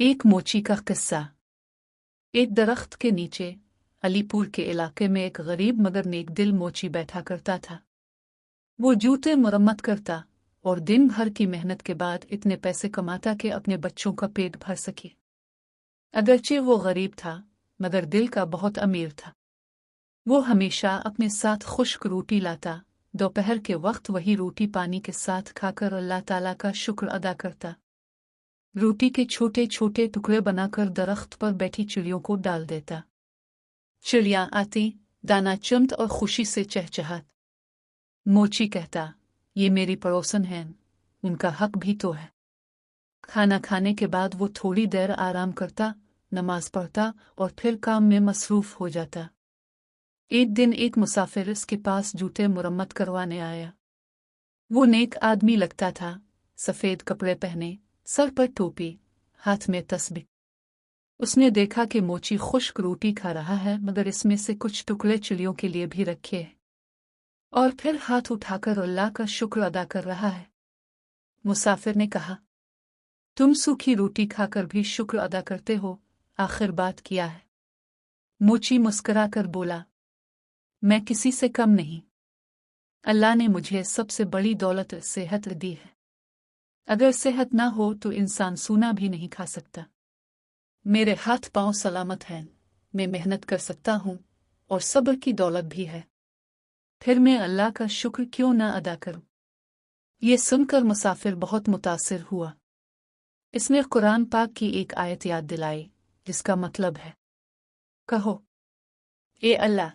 एक मोची का किस्सा। एक दरख्त के नीचे अलीपुर के इलाके में एक गरीब मगर नेक दिल मोची बैठा करता था। वो जूते मरम्मत करता और दिन भर की मेहनत के बाद इतने पैसे कमाता कि अपने बच्चों का पेट भर सके। अगरचे वो गरीब था मगर दिल का बहुत अमीर था। वो हमेशा अपने साथ खुश्क रोटी लाता, दोपहर के वक्त वही रोटी पानी के साथ खाकर अल्लाह ताला का शुक्र अदा करता। रोटी के छोटे छोटे टुकड़े बनाकर दरख्त पर बैठी चिड़ियों को डाल देता। चिड़िया आती, दाना चुमत और खुशी से चहचहात। मोची कहता, ये मेरी पड़ोसन हैं, उनका हक भी तो है। खाना खाने के बाद वो थोड़ी देर आराम करता, नमाज पढ़ता और फिर काम में मसरूफ हो जाता। एक दिन एक मुसाफिर इसके पास जूते मुरम्मत करवाने आया। वो नेक आदमी लगता था, सफ़ेद कपड़े पहने, सर पर टोपी, हाथ में तस्बीह। उसने देखा कि मोची खुश्क रोटी खा रहा है मगर इसमें से कुछ टुकड़े चिड़ियों के लिए भी रखे हैं और फिर हाथ उठाकर अल्लाह का शुक्र अदा कर रहा है। मुसाफिर ने कहा, तुम सूखी रोटी खाकर भी शुक्र अदा करते हो, आखिर बात क्या है? मोची मुस्कुराकर बोला, मैं किसी से कम नहीं। अल्लाह ने मुझे सबसे बड़ी दौलत सेहत दी है। अगर सेहत ना हो तो इंसान सूना भी नहीं खा सकता। मेरे हाथ पांव सलामत हैं, मैं मेहनत कर सकता हूँ और सब्र की दौलत भी है। फिर मैं अल्लाह का शुक्र क्यों ना अदा करूँ? ये सुनकर मुसाफिर बहुत मुतासिर हुआ। इसने कुरान पाक की एक आयत याद दिलाई जिसका मतलब है, कहो, ए अल्लाह,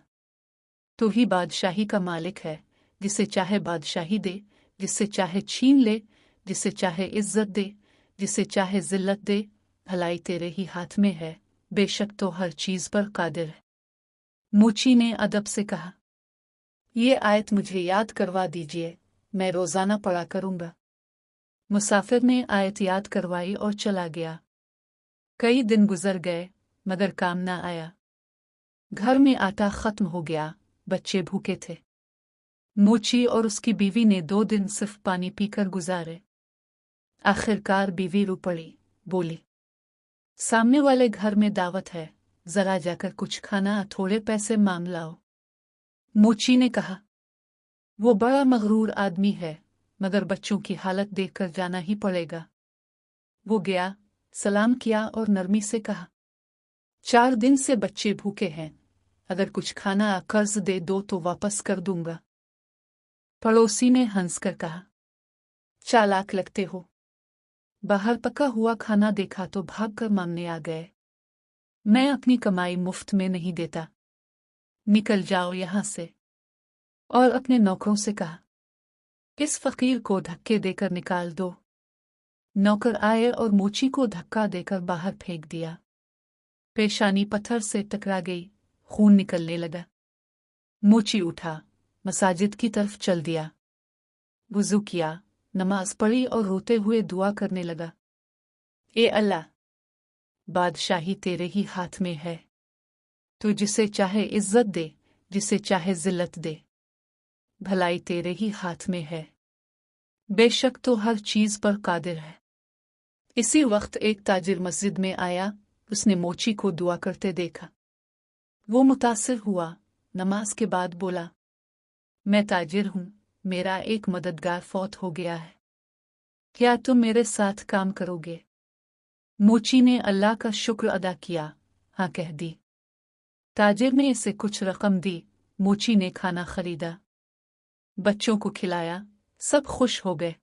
तू ही बादशाही का मालिक है, जिसे चाहे बादशाही दे, जिसे चाहे छीन ले, जिसे चाहे इज्जत दे, जिसे चाहे जिल्लत दे, भलाई तेरे ही हाथ में है, बेशक तो हर चीज पर कादिर है। मोची ने अदब से कहा, ये आयत मुझे याद करवा दीजिए, मैं रोजाना पढ़ा करूंगा। मुसाफिर ने आयत याद करवाई और चला गया। कई दिन गुजर गए मगर काम ना आया। घर में आटा खत्म हो गया, बच्चे भूखे थे। मोची और उसकी बीवी ने 2 दिन सिर्फ पानी पीकर गुजारे। आखिरकार बीवी रो पड़ी, बोली, सामने वाले घर में दावत है, जरा जाकर कुछ खाना, थोड़े पैसे मांग लाओ। मोची ने कहा, वो बड़ा मगरूर आदमी है मगर बच्चों की हालत देखकर जाना ही पड़ेगा। वो गया, सलाम किया और नरमी से कहा, 4 दिन से बच्चे भूखे हैं, अगर कुछ खाना कर्ज दे दो तो वापस कर दूंगा। पड़ोसी ने हंसकर कहा, चालाक लगते हो, बाहर पका हुआ खाना देखा तो भागकर मांगने आ गए। मैं अपनी कमाई मुफ्त में नहीं देता, निकल जाओ यहां से। और अपने नौकरों से कहा, इस फकीर को धक्के देकर निकाल दो। नौकर आए और मोची को धक्का देकर बाहर फेंक दिया। पेशानी पत्थर से टकरा गई, खून निकलने लगा। मोची उठा, मसाजिद की तरफ चल दिया, वुज़ू किया, नमाज पढ़ी और रोते हुए दुआ करने लगा, ए अल्लाह, बादशाही तेरे ही हाथ में है। तू जिसे चाहे इज्जत दे, जिसे चाहे जिल्लत दे, भलाई तेरे ही हाथ में है, बेशक तो हर चीज पर कादिर है। इसी वक्त एक ताजिर मस्जिद में आया, उसने मोची को दुआ करते देखा। वो मुतासिर हुआ, नमाज के बाद बोला, मैं ताजिर हूँ, मेरा एक मददगार फौत हो गया है, क्या तुम मेरे साथ काम करोगे? मोची ने अल्लाह का शुक्र अदा किया, हाँ कह दी। ताजिर ने इसे कुछ रकम दी, मोची ने खाना खरीदा, बच्चों को खिलाया, सब खुश हो गए।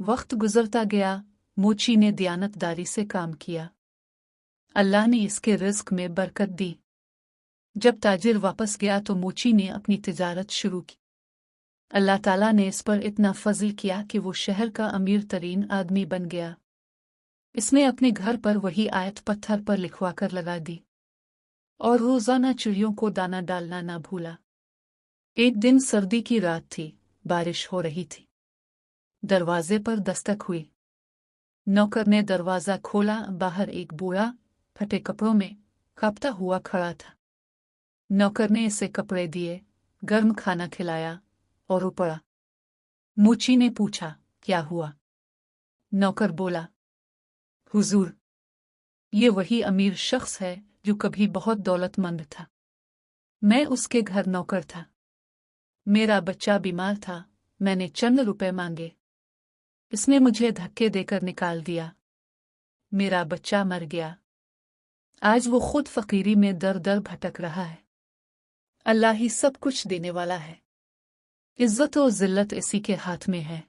वक्त गुजरता गया, मोची ने दयानतदारी से काम किया, अल्लाह ने इसके रिज़्क में बरकत दी। जब ताजिर वापस गया तो मोची ने अपनी तिजारत शुरू की। अल्लाह ताला ने इस पर इतना फजल किया कि वो शहर का अमीर तरीन आदमी बन गया। इसने अपने घर पर वही आयत पत्थर पर लिखवा कर लगा दी और रोजाना चिड़ियों को दाना डालना ना भूला। एक दिन सर्दी की रात थी, बारिश हो रही थी। दरवाजे पर दस्तक हुई। नौकर ने दरवाजा खोला, बाहर एक बूढ़ा फटे कपड़ों में कांपता हुआ खड़ा था। नौकर ने इसे कपड़े दिए, गर्म खाना खिलाया और उपड़ा। मोची ने पूछा, क्या हुआ? नौकर बोला, हुजूर, ये वही अमीर शख्स है जो कभी बहुत दौलतमंद था। मैं उसके घर नौकर था। मेरा बच्चा बीमार था, मैंने चंद रुपए मांगे। इसने मुझे धक्के देकर निकाल दिया। मेरा बच्चा मर गया। आज वो खुद फकीरी में दर दर भटक रहा है। अल्लाह ही सब कुछ देने वाला है। इज्जत और जिल्लत इसी के हाथ में है।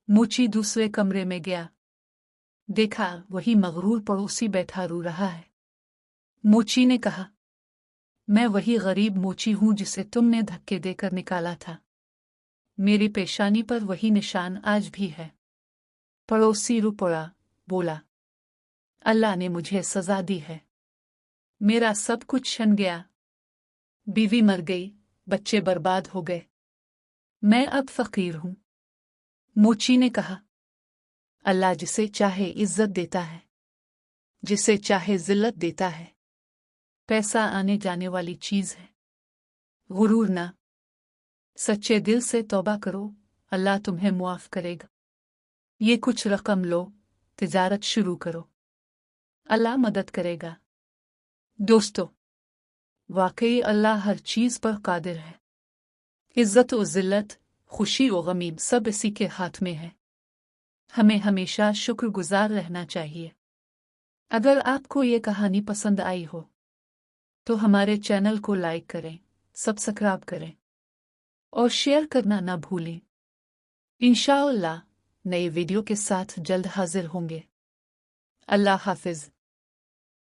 मोची दूसरे कमरे में गया। देखा वही मगरूर पड़ोसी बैठा रो रहा है। मोची ने कहा, मैं वही गरीब मोची हूं जिसे तुमने धक्के देकर निकाला था। मेरी पेशानी पर वही निशान आज भी है। पड़ोसी रो पड़ा, बोला, अल्लाह ने मुझे सजा दी है। मेरा सब कुछ छन गया। बीवी मर गई, बच्चे बर्बाद हो गए। मैं अब फकीर हूं। मोची ने कहा, अल्लाह जिसे चाहे इज्जत देता है, जिसे चाहे जिल्लत देता है। पैसा आने जाने वाली चीज है, गुरूर ना। सच्चे दिल से तौबा करो, अल्लाह तुम्हें मुआफ करेगा। ये कुछ रकम लो, तिजारत शुरू करो, अल्लाह मदद करेगा। दोस्तों, वाकई अल्लाह हर चीज पर कादिर है। इज्जत और जिल्लत, खुशी और गमी सब इसी के हाथ में है। हमें हमेशा शुक्रगुजार रहना चाहिए। अगर आपको ये कहानी पसंद आई हो तो हमारे चैनल को लाइक करें, सब्सक्राइब करें और शेयर करना ना भूलें। इंशाअल्लाह नए वीडियो के साथ जल्द हाजिर होंगे। अल्लाह हाफिज।